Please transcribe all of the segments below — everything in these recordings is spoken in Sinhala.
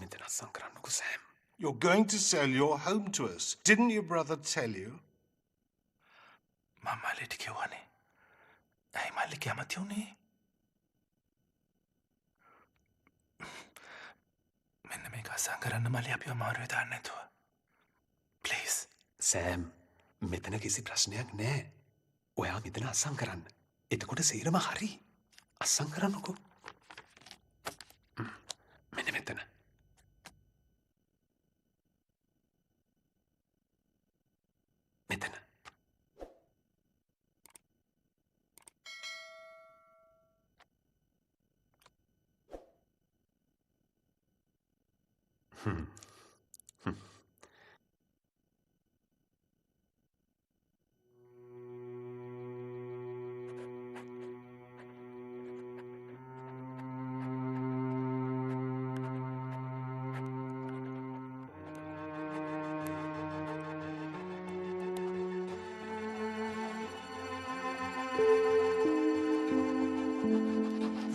මෙතන අස්සම් කරන්නකෝ Sam. You're going to sell your home to us. Didn't your brother tell you? මම මල්ලිට කිව්වනේ. ඇයි මල්ලි කැමති වුණේ? මෙන්න මේක අස්සම් කරන්න මල්ලි අපිව අමාරුවේ දාන්න නැතුව. ප්ලීස්. සෑම් මෙතන කිසි ප්‍රශ්නයක් නෑ. ඔයා මෙතන අස්සම් කරන්න. එතකොට සේරම හරි. අස්සම් කරන්නකෝ. මෙන්න මෙතන. මෙතන.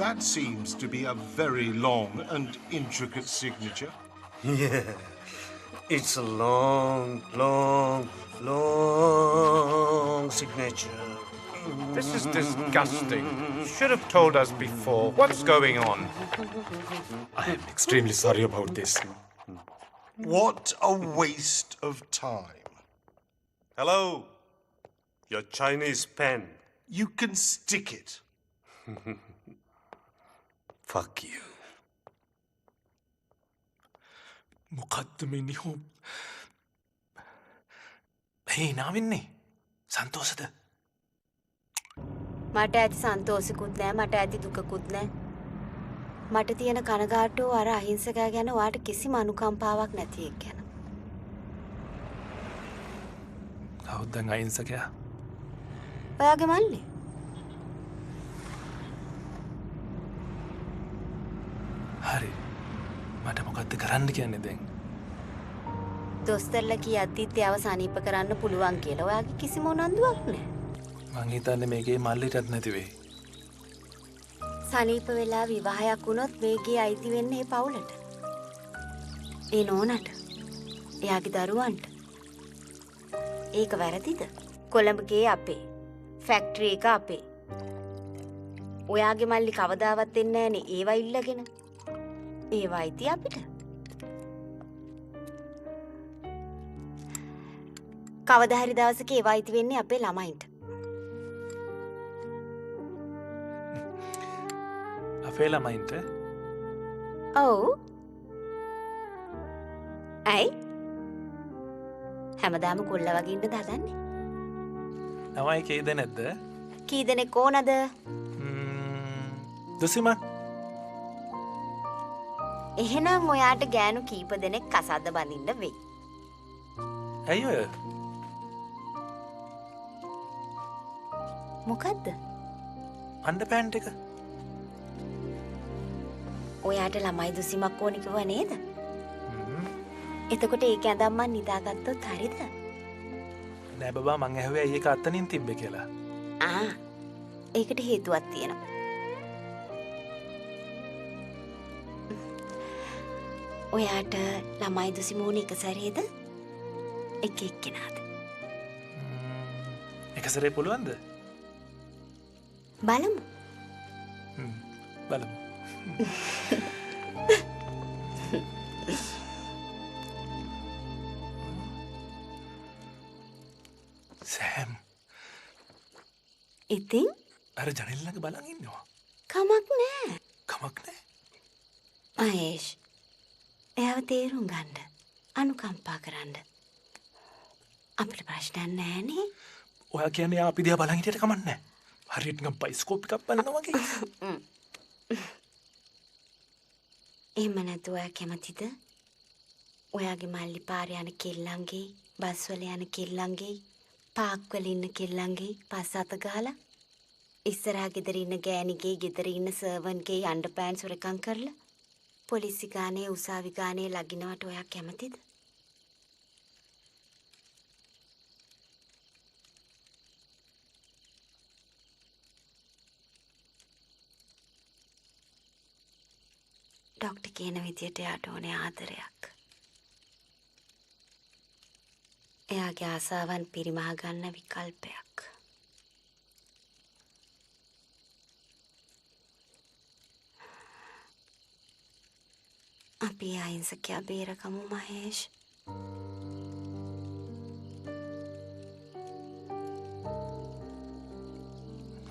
That seems to be a very long and intricate signature. Yeah, it's a long signature. This is disgusting. You should have told us before. What's going on? I am extremely sorry about this. What a waste of time. Hello, your Chinese pen. You can stick it. Fuck you. මොකද්ද මේ නිහෝ? ඒ නාවින්නේ සන්තෝෂද? මට ඇති සන්තෝෂිකුත් නෑ මට ඇති දුකකුත් නෑ. මට තියෙන කනගාටුව අර අහිංසකයා ගැන ඔයාට කිසිම අනුකම්පාවක් නැති එක ගැන. කවුද දැන් අහිංසකයා? ඔයාගේ මල්ලි. හරි. මට මොකද්ද කරන්න කියන්නේ දැන්? දොස්තරලා කියද්දිත් එයාව සනීප කරන්න පුළුවන් කියලා ඔයාගේ කිසිම උනන්දුවක් නෑ. මං හිතන්නේ මේකේ මල්ලිටත් නැති වෙයි. සනීප වෙලා විවාහයක් වුණොත් මේකේ අයිති වෙන්නේ ඒ පවුලට. ඒ නෝනට. එයාගේ දරුවන්ට. ඒක වැරදිද? කොළඹගේ අපේ. ෆැක්ටරි එක අපේ. ඔයාගේ මල්ලි කවදාවත් එන්නේ නෑනේ ඒවා ඉල්ලගෙන. ඒවා අයිති අපිට. කවදා හරි දවසක ඒවා අයිති වෙන්නේ අපේ ළමයින්ට. අපේ ළමයින්ට? ඔව්. ඇයි? හැමදාම කොල්ල වගේ ඉන්න හදන්නේ? ළමයි කී දෙනෙක්ද? කී දෙනෙක් ඕනද? දුසිම. එහෙනම් ඔයාට ගෑනු කීප දෙනෙක් කසාද බඳින්න වෙයි. ඇයි ඔය? මොකද්ද? අන්ඩර්පෑන්ට් එක. ඔයාට ළමයි දුසිමක් ඕනි කිව්වා නේද? එතකොට ඒක ඇඳන් මං නිදාගත්තොත් හරිද? නෑ බබා මං ඇහුවේ ඇයි ඒක අතනින් තිබ්බේ කියලා. ඒකට හේතුවක් තියෙනවා. ඔයාට ළමයි දුසිම ඕනේ එක සැරේද? එක එක්කෙනාද? එක සැරේ පුළුවන්ද? බලමු. බලමු. සෑම්. ඉතින්? අර ජනෙල් ළඟ බලන් ඉන්නවා. කමක් නෑ. කමක් නෑ. මහේෂ්. එයාව තේරුම් ගන්න. අනුකම්පා කරන්න. අපිට ප්‍රශ්නයක් නෑනේ. ඔයා කියන්නේ අපි දිහා බලන් හිටියට කමක් නෑ. හරියට නිකන් බයිස්කෝප් එකක් බලනවා වගේ. එහෙම නැතුව ඔයා කැමතිද? ඔයාගේ මල්ලි පාරේ යන කෙල්ලන්ගේ, බස් වල යන කෙල්ලන්ගේ, පාක් වල ඉන්න කෙල්ලන්ගේ පස් අත ගහලා ඉස්සරහා ගෙදර ඉන්න ගෑණිගේ, ගෙදර ඉන්න සර්වන්ගේ අන්ඩර්පෑන්ට්ස් වරකම් කරලා පොලිසි ගානේ, උසාවි ගානේ ලගිනවට ඔයා කැමතිද? ડોક્ટર කියන විදියට එයාට ඕනේ ආදරයක්. එයාගේ ආසාවන් පිරිමහ ගන්න විකල්පයක්. අපි අහිංසකයා බේරගමු මහේෂ්.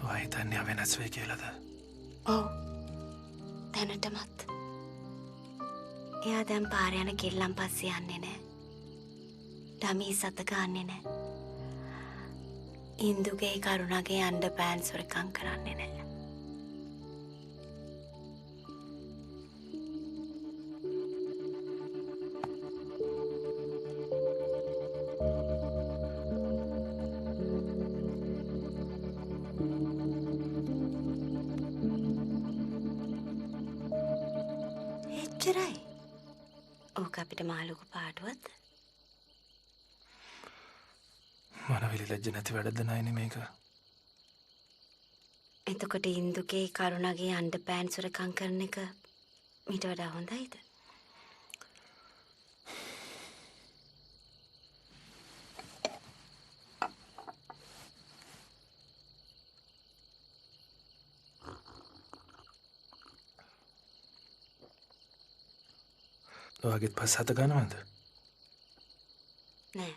ඔයා හිතන්නේ ආ වෙනස් වෙයි කියලාද? ඔව්. දැනටමත්. එයා දැන් පාර යන කෙල්ලන් පස්සේ යන්නේ නැහැ. ඩමී සත ගන්නෙ නෑ. ඉන්දුගේ කරුණගේ අන්ඩ පෑන් සොරකං කරන්නේ නෑ. එච්චරයි. ඕක අපිට මාලොකු පාටුවත්ද? මනවිලි ලැජ්ජ නැති වැඩද නයිනේ මේක. එතකොට ඉන්දුගේ කරුණගේ අන්ඩ පෑන් සුරකං කරන එක මිට වඩා හොඳයිද? ඔයාගෙත් පස් හත ගන්නවද? නෑ.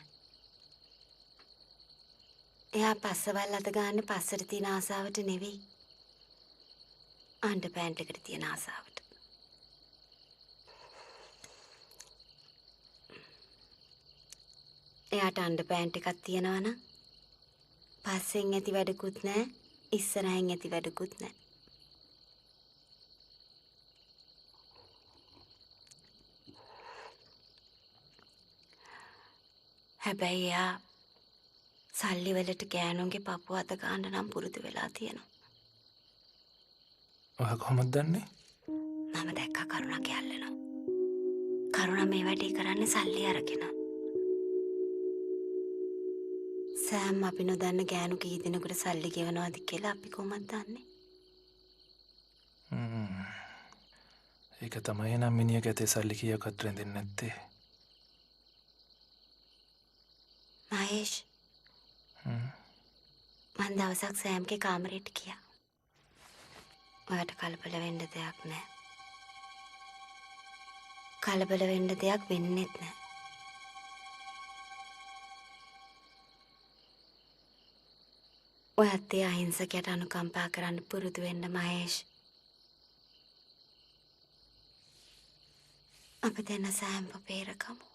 එයා පස්සවල් අත ගන්න පස්සට තියෙන ආසාවට නෙවෙයි. අන්ඩ පෑන්ට් එකට තියෙන ආසාවට. එයාට අන්ඩ පෑන්ට් එකක් තියෙනවා නම් පස්සෙන් ඇති වැඩකුත් නෑ, ඉස්සරහින් ඇති වැඩකුත් නෑ. හැබැයි එයා සල්ලි වලට ගෑනුන්ගේ පපුව අත ගන්න නම් පුරුදු වෙලා තියෙනවා. ඔයා කොහොමද දන්නේ? මම දැක්කා කරුණා කැල්ලනවා. කරුණා මේ වැඩේ කරන්නේ සල්ලි අරගෙන. සෑම් අපි නොදන්න ගෑනු කී දෙනෙකුට සල්ලි ගෙවනවාද කියලා අපි කොහොමද දන්නේ? ඒක තමයි නම් මිනිහගේ ඇතේ සල්ලි කීයක්වත් රැඳෙන්නේ නැත්තේ. මහේෂ් මං දවසක් සෑම්ගේ කාමරයට ගියා. ඔයාට කලබල වෙන්න දෙයක් නෑ. කලබල වෙන්න දෙයක් වෙන්නෙත් නෑ. ඔයත් ඒ අහිංසකයට අනුකම්පා කරන්න පුරුදු වෙන්න මහේෂ්. අපි දෙන්න සෑම්ව බේරගමු.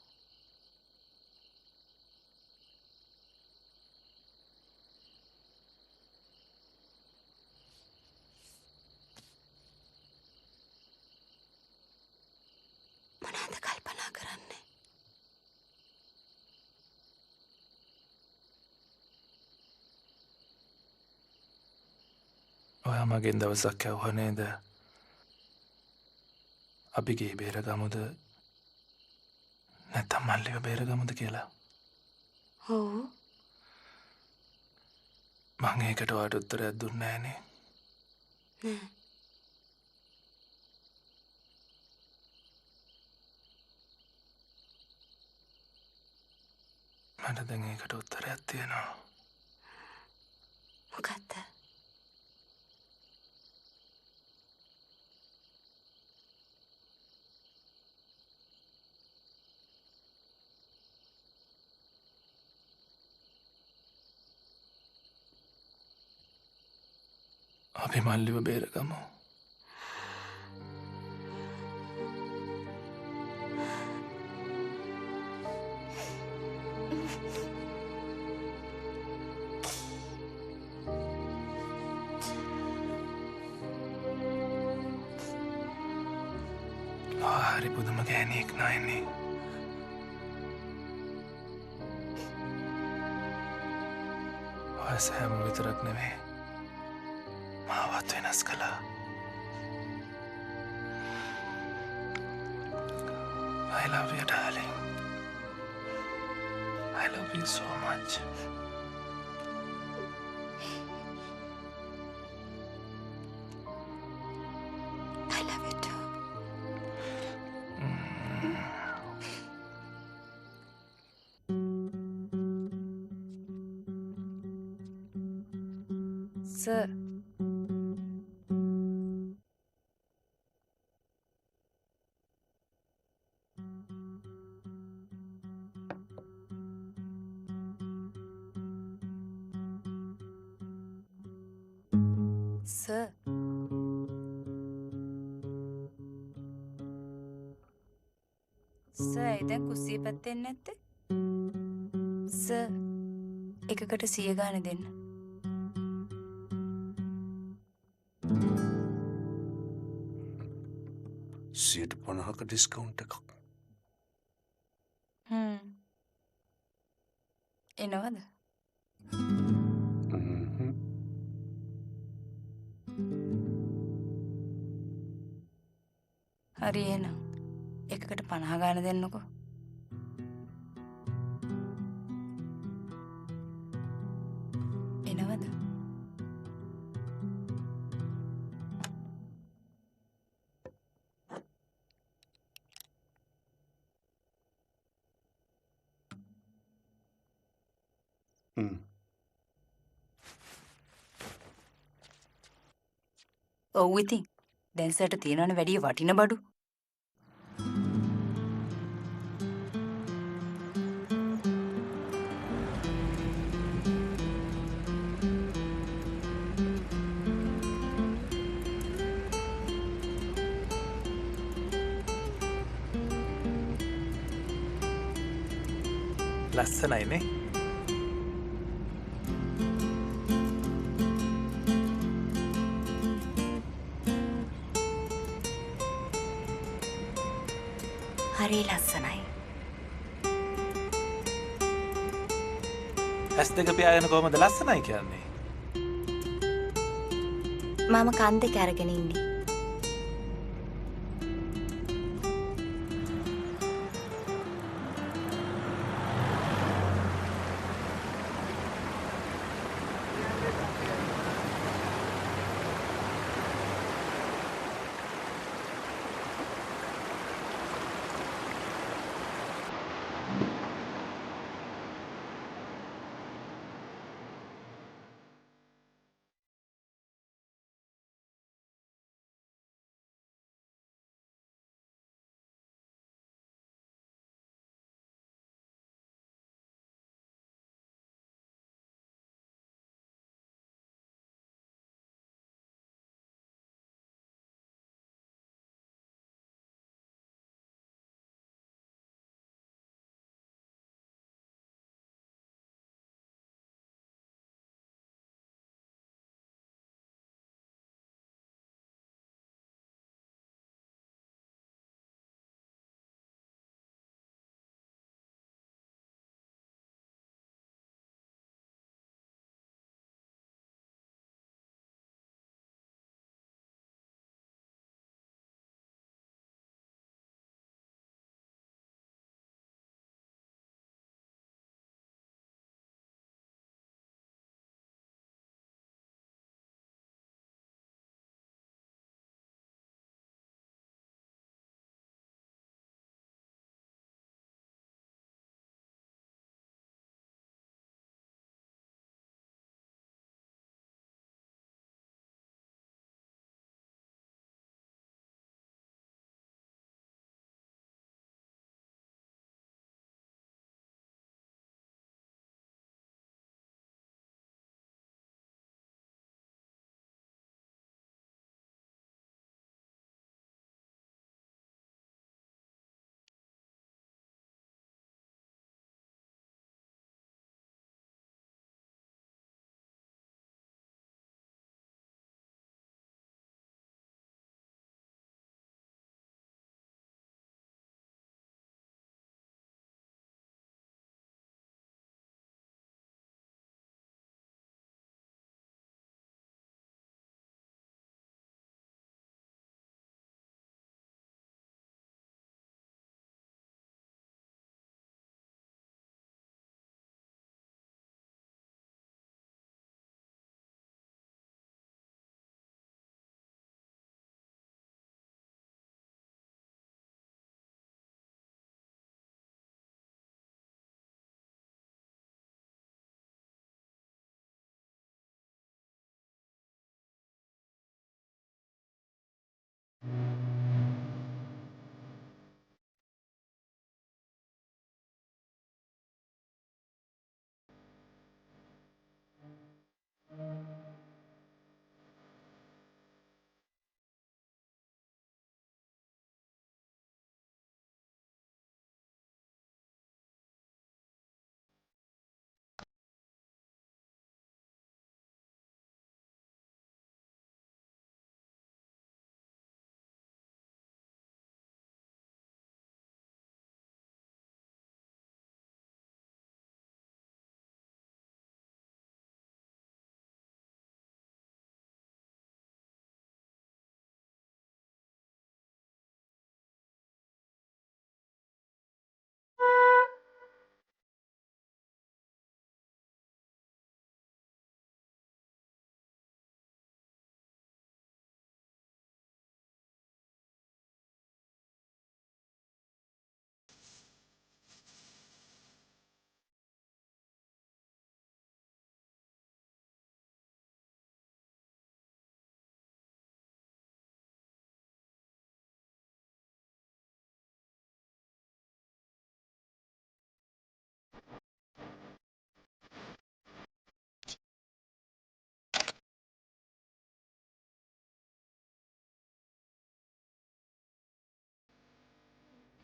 මොනවද කල්පනා කරන්නේ? ඔයා මගෙන් දවසක් ඇහුවා නේද? අපි ගේ බේරගමුද නැත්නම් මල්ලිව බේරගමුද කියලා? ඔව්. මං ඒකට ඔයාට උත්තරයක් දුන්නේ නෑනේ. නෑ. මට දැන් ඒකට උත්තරයක් තියෙනවා. මොකක්ද? අපි මල්ලිව බේරගමු. හරි පුදුම ගෑණියෙක් නයිනේ. ඔය සෑම විතරක් නෙවෙයි මාවත් වෙනස් කළා. I love you, darling. I love you so much. I love you too. Sir. Sir. Sir, දැන් කුස්සිය පැත්තේ එන්නේ නැත්තේ? Sir, එකකට 100 ගාන දෙන්න. සියට 50ක ඩිස්කවුන්ට් එකක්. එනවද? හරි එහෙනම්. එකකට 50 ගාන දෙන්නකෝ. එනවද? ඔව් ඉතින්. දැන් සර්ට තියෙනවනේ වැඩි වටින බඩු. ලස්සනයිනේ. හරි ලස්සනයි. ඇස් දෙක පියාගෙන කොහමද ලස්සනයි කියන්නේ? මම කන් දෙක අරගෙන ඉන්නේ.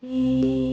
Mm.